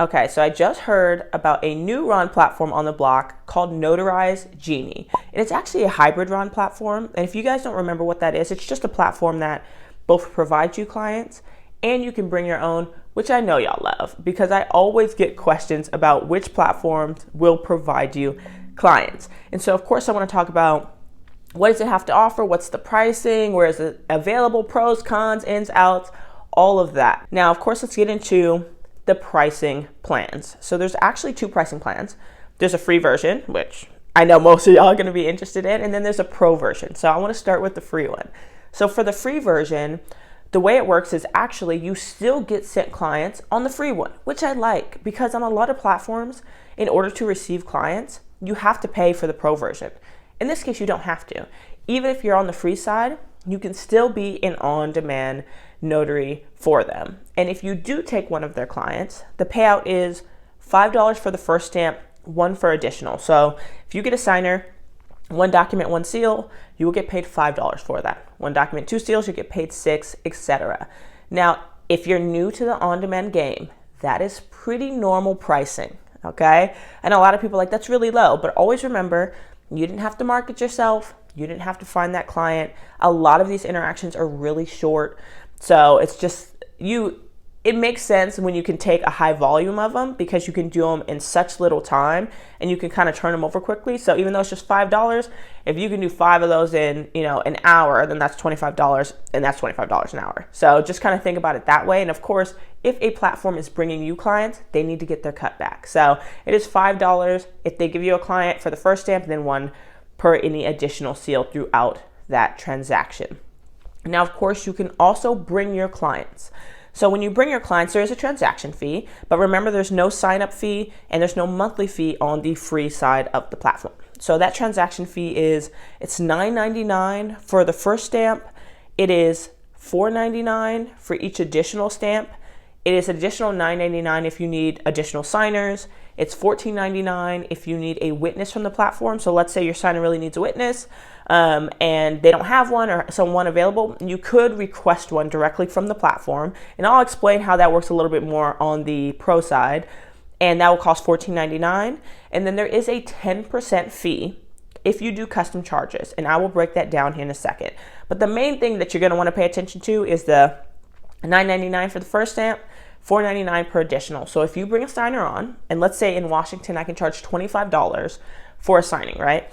Okay, so I just heard about a new RON platform on the block called Notarize Genie. And it's actually a hybrid RON platform. And if you guys don't remember what that is, it's just a platform that both provides you clients and you can bring your own, which I know y'all love because I always get questions about which platforms will provide you clients. And so of course I want to talk about what does it have to offer, what's the pricing, where is it available, pros, cons, ins, outs, all of that. Now, of course, let's get into the pricing plans. So there's actually two pricing plans. There's a free version, which I know most of y'all are going to be interested in, and then there's a pro version. So I want to start with the free one. So for the free version, the way it works is actually you still get sent clients on the free one, which I like because on a lot of platforms, in order to receive clients, you have to pay for the pro version. In this case, you don't have to. Even if you're on the free side, you can still be an on-demand notary for them. And if you do take one of their clients, the payout is $5 for the first stamp, $1 for additional. So if you get a signer, 1 document, 1 seal, you will get paid $5 for that. 1 document, 2 seals, you get paid $6, etc. Now, if you're new to the on-demand game, that is pretty normal pricing, okay? And a lot of people are like, that's really low, but always remember, you didn't have to market yourself. You didn't have to find that client. A lot of these interactions are really short. So it's just, it makes sense when you can take a high volume of them because you can do them in such little time and you can kind of turn them over quickly. So even though it's just $5, if you can do 5 of those in, an hour, then that's $25 and that's $25 an hour. So just kind of think about it that way. And of course, if a platform is bringing you clients, they need to get their cut back. So it is $5 if they give you a client for the first stamp and then 1 per any additional seal throughout that transaction. Now, of course, you can also bring your clients. So when you bring your clients, there is a transaction fee, but remember there's no sign-up fee and there's no monthly fee on the free side of the platform. So that transaction fee it's $9.99 for the first stamp. It is $4.99 for each additional stamp. It is additional $9.99 if you need additional signers. It's $14.99 if you need a witness from the platform. So let's say your signer really needs a witness and they don't have one or someone available. You could request one directly from the platform. And I'll explain how that works a little bit more on the pro side. And that will cost $14.99. And then there is a 10% fee if you do custom charges. And I will break that down here in a second. But the main thing that you're going to want to pay attention to is the $9.99 for the first stamp, $4.99 per additional. So if you bring a signer on, and let's say in Washington, I can charge $25 for a signing, right?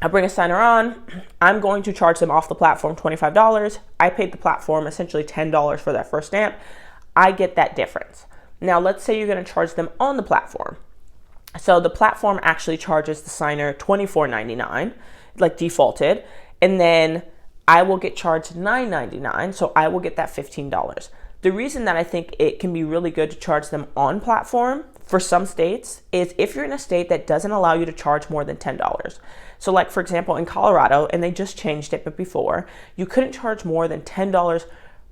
I bring a signer on, I'm going to charge them off the platform $25. I paid the platform essentially $10 for that first stamp. I get that difference. Now, let's say you're going to charge them on the platform. So the platform actually charges the signer $24.99, like defaulted, and then I will get charged $9.99, so I will get that $15. The reason that I think it can be really good to charge them on platform for some states is if you're in a state that doesn't allow you to charge more than $10. So like, for example, in Colorado, and they just changed it, but before, you couldn't charge more than $10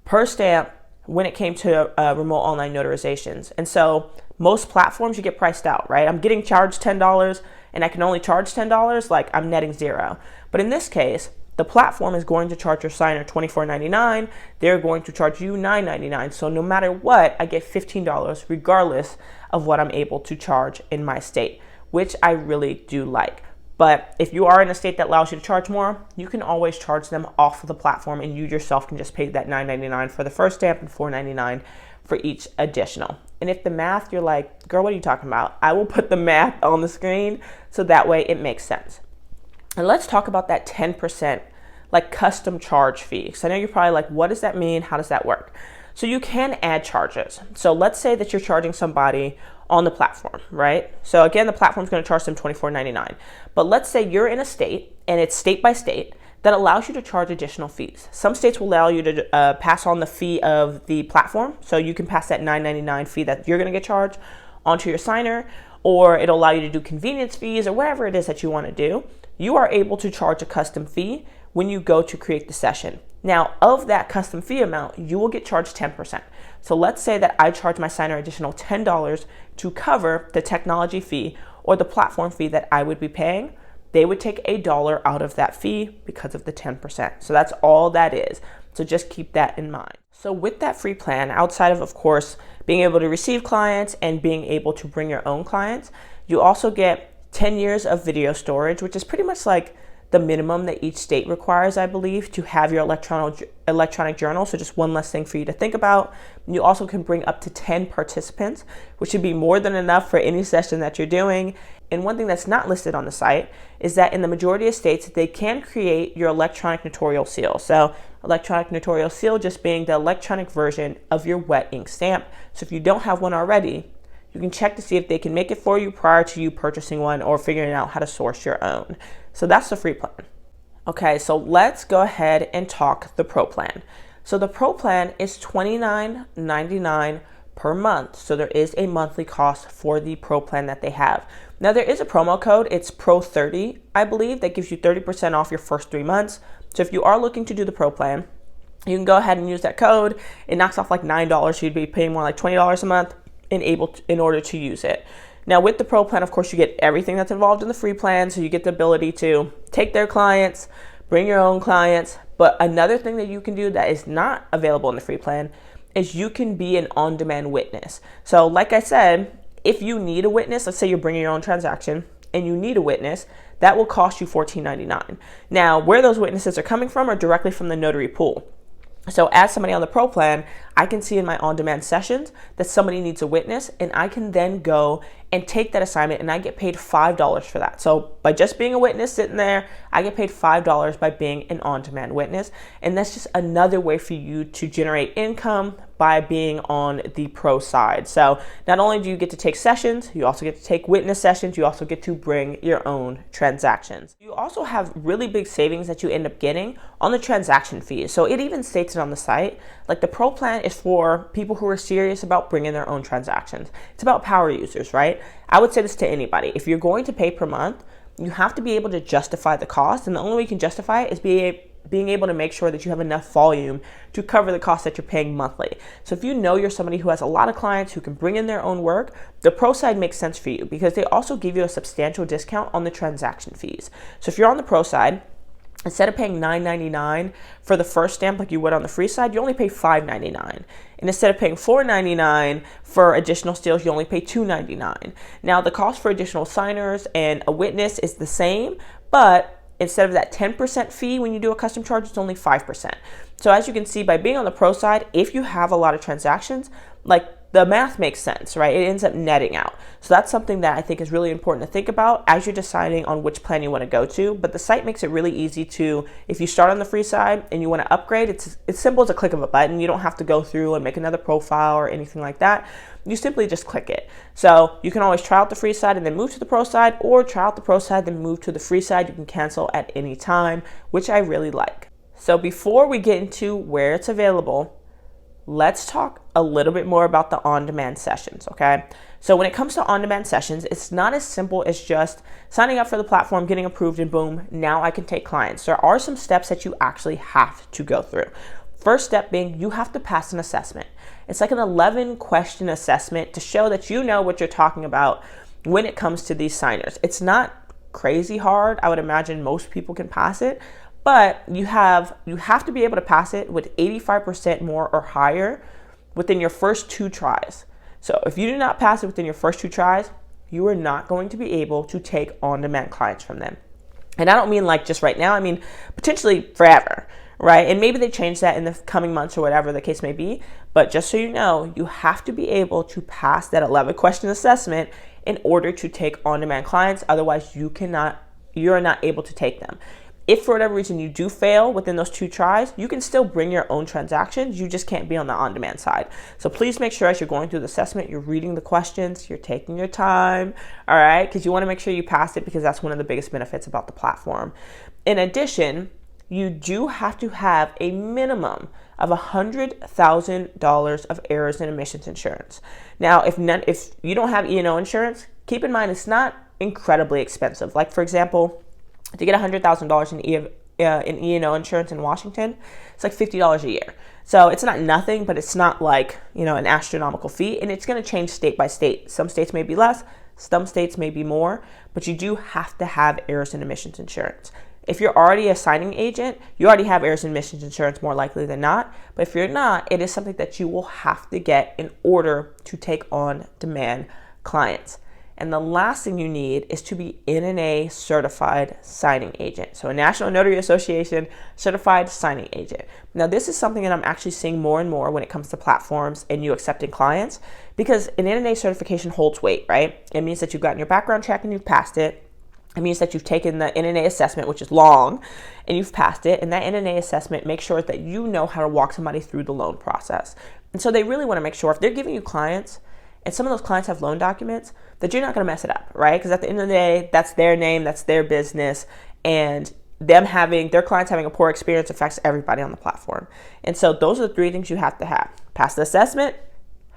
per stamp when it came to remote online notarizations. And so most platforms you get priced out, right? I'm getting charged $10 and I can only charge $10, like I'm netting zero. But in this case, the platform is going to charge your signer $24.99. They're going to charge you $9.99. So no matter what, I get $15 regardless of what I'm able to charge in my state, which I really do like. But if you are in a state that allows you to charge more, you can always charge them off of the platform and you yourself can just pay that $9.99 for the first stamp and $4.99 for each additional. And if the math, you're like, girl, what are you talking about? I will put the math on the screen so that way it makes sense. And let's talk about that 10% like custom charge fee. So I know you're probably like, what does that mean? How does that work? So you can add charges. So let's say that you're charging somebody on the platform, right? So again, the platform's going to charge them $24.99. But let's say you're in a state, and it's state by state, that allows you to charge additional fees. Some states will allow you to pass on the fee of the platform. So you can pass that $9.99 fee that you're going to get charged onto your signer, or it'll allow you to do convenience fees or whatever it is that you want to do. You are able to charge a custom fee when you go to create the session. Now, of that custom fee amount, you will get charged 10%. So let's say that I charge my signer additional $10 to cover the technology fee or the platform fee that I would be paying. They would take $1 out of that fee because of the 10%. So that's all that is. So just keep that in mind. So with that free plan, outside of course, being able to receive clients and being able to bring your own clients, you also get 10 years of video storage, which is pretty much like the minimum that each state requires, I believe, to have your electronic journal. So just one less thing for you to think about. You also can bring up to 10 participants, which should be more than enough for any session that you're doing. And one thing that's not listed on the site is that in the majority of states, they can create your electronic notarial seal. So electronic notarial seal just being the electronic version of your wet ink stamp. So if you don't have one already, you can check to see if they can make it for you prior to you purchasing one or figuring out how to source your own. So that's the free plan. Okay, so let's go ahead and talk the pro plan. So the pro plan is $29.99 per month. So there is a monthly cost for the pro plan that they have. Now there is a promo code, it's PRO30, I believe, that gives you 30% off your first 3 months. So if you are looking to do the pro plan, you can go ahead and use that code. It knocks off like $9, so you'd be paying more like $20 a month in order to use it. Now with the pro plan, of course, you get everything that's involved in the free plan. So you get the ability to take their clients, bring your own clients. But another thing that you can do that is not available in the free plan is you can be an on-demand witness. So like I said, if you need a witness, let's say you're bringing your own transaction and you need a witness, that will cost you $14.99. Now, where those witnesses are coming from are directly from the notary pool. So as somebody on the pro plan, I can see in my on-demand sessions that somebody needs a witness, and I can then go and take that assignment, and I get paid $5 for that. So by just being a witness sitting there, I get paid $5 by being an on-demand witness. And that's just another way for you to generate income by being on the pro side. So not only do you get to take sessions, you also get to take witness sessions, you also get to bring your own transactions. You also have really big savings that you end up getting on the transaction fees. So it even states it on the site, like the pro plan is for people who are serious about bringing their own transactions. It's about power users, right? I would say this to anybody. If you're going to pay per month, you have to be able to justify the cost. And the only way you can justify it is being able to make sure that you have enough volume to cover the cost that you're paying monthly. So if you know you're somebody who has a lot of clients who can bring in their own work, the pro side makes sense for you because they also give you a substantial discount on the transaction fees. So if you're on the pro side, instead of paying $9.99 for the first stamp like you would on the free side, you only pay $5.99. And instead of paying $4.99 for additional steals, you only pay $2.99. Now the cost for additional signers and a witness is the same, but instead of that 10% fee when you do a custom charge, it's only 5%. So as you can see, by being on the pro side, if you have a lot of transactions, like the math makes sense, right? It ends up netting out. So that's something that I think is really important to think about as you're deciding on which plan you want to go to. But the site makes it really easy to, if you start on the free side and you want to upgrade, it's simple as a click of a button. You don't have to go through and make another profile or anything like that. You simply just click it. So you can always try out the free side and then move to the pro side, or try out the pro side then move to the free side. You can cancel at any time, which I really like. So before we get into where it's available, let's talk a little bit more about the on-demand sessions, okay? So when it comes to on-demand sessions, it's not as simple as just signing up for the platform, getting approved, and boom, now I can take clients. There are some steps that you actually have to go through. First step being you have to pass an assessment. It's like an 11-question assessment to show that you know what you're talking about when it comes to these signers. It's not crazy hard. I would imagine most people can pass it. But you have to be able to pass it with 85% more or higher within your first 2 tries. So if you do not pass it within your first 2 tries, you are not going to be able to take on-demand clients from them. And I don't mean like just right now, I mean potentially forever, right? And maybe they change that in the coming months or whatever the case may be. But just so you know, you have to be able to pass that 11-question assessment in order to take on-demand clients. Otherwise, you are not able to take them. If for whatever reason you do fail within those 2 tries, you can still bring your own transactions. You just can't be on the on-demand side. So please make sure as you're going through the assessment, you're reading the questions, you're taking your time, all right? Because you want to make sure you pass it because that's one of the biggest benefits about the platform. In addition, you do have to have a minimum of $100,000 of errors and omissions insurance. Now, if you don't have E&O insurance, keep in mind it's not incredibly expensive. Like for example, to get $100,000 in E&O insurance in Washington, it's like $50 a year. So it's not nothing, but it's not like, an astronomical fee, and it's going to change state by state. Some states may be less, some states may be more, but you do have to have errors and omissions insurance. If you're already a signing agent, you already have errors and omissions insurance more likely than not. But if you're not, it is something that you will have to get in order to take on demand clients. And the last thing you need is to be NNA certified signing agent. So a National Notary Association certified signing agent. Now this is something that I'm actually seeing more and more when it comes to platforms and you accepting clients, because an NNA certification holds weight, right? It means that you've gotten your background check and you've passed it. It means that you've taken the NNA assessment, which is long, and you've passed it. And that NNA assessment makes sure that you know how to walk somebody through the loan process. And so they really want to make sure if they're giving you clients, and some of those clients have loan documents, that you're not going to mess it up, right? Because at the end of the day, that's their name, that's their business, and their clients having a poor experience affects everybody on the platform. And so those are the three things you have to have: pass the assessment,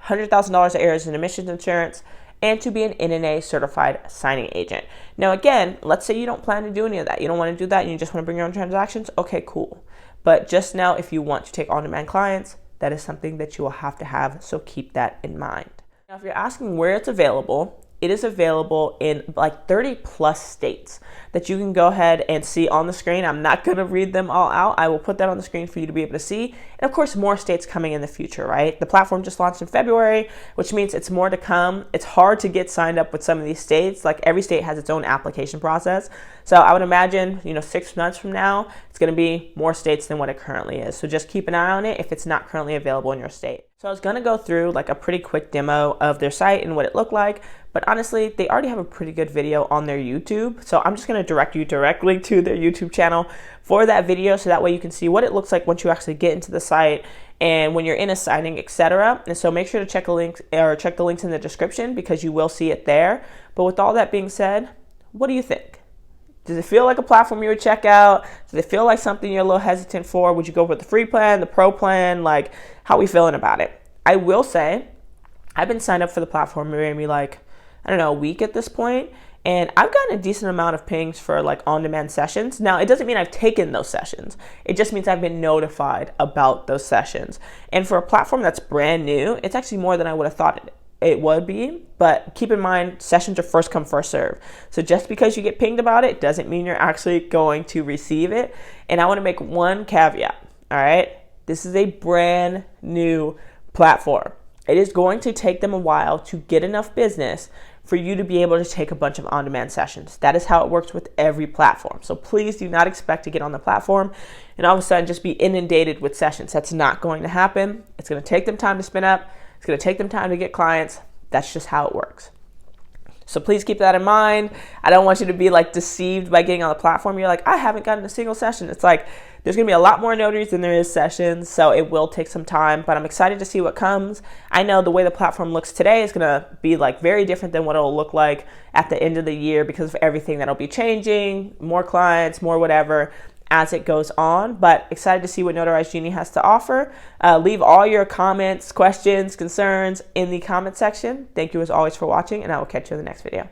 $100,000 of errors and omissions insurance, and to be an NNA certified signing agent. Now again, let's say you don't plan to do any of that. You don't want to do that and you just want to bring your own transactions. Okay, cool. But just now, if you want to take on-demand clients, that is something that you will have to have, so keep that in mind. Now, if you're asking where it's available, it is available in like 30 plus states that you can go ahead and see on the screen. I'm not going to read them all out. I will put that on the screen for you to be able to see. And of course, more states coming in the future, right? The platform just launched in February, which means it's more to come. It's hard to get signed up with some of these states. Like every state has its own application process. So I would imagine, 6 months from now, it's going to be more states than what it currently is. So just keep an eye on it if it's not currently available in your state. So I was going to go through like a pretty quick demo of their site and what it looked like, but honestly, they already have a pretty good video on their YouTube. So I'm just going to direct you directly to their YouTube channel for that video, so that way you can see what it looks like once you actually get into the site and when you're in a signing, etc. And so make sure to check the links in the description, because you will see it there. But with all that being said, what do you think? Does it feel like a platform you would check out? Does it feel like something you're a little hesitant for? Would you go with the free plan, the pro plan? Like, how are we feeling about it? I will say, I've been signed up for the platform maybe like, a week at this point, and I've gotten a decent amount of pings for like on-demand sessions. Now, it doesn't mean I've taken those sessions. It just means I've been notified about those sessions. And for a platform that's brand new, it's actually more than I would have thought it would be. But keep in mind, sessions are first come, first serve. So just because you get pinged about it doesn't mean you're actually going to receive it. And I want to make one caveat, all right? This is a brand new platform. It is going to take them a while to get enough business for you to be able to take a bunch of on-demand sessions. That is how it works with every platform. So please do not expect to get on the platform and all of a sudden just be inundated with sessions. That's not going to happen. It's going to take them time to spin up. It's going to take them time to get clients. That's just how it works. So please keep that in mind. I don't want you to be like deceived by getting on the platform. You're like, I haven't gotten a single session. It's like, there's going to be a lot more notaries than there is sessions. So it will take some time, but I'm excited to see what comes. I know the way the platform looks today is going to be like very different than what it'll look like at the end of the year, because of everything that'll be changing, more clients, more whatever, as it goes on. But excited to see what Notarize Genie has to offer. Leave all your comments, questions, concerns in the comment section. Thank you as always for watching, and I will catch you in the next video.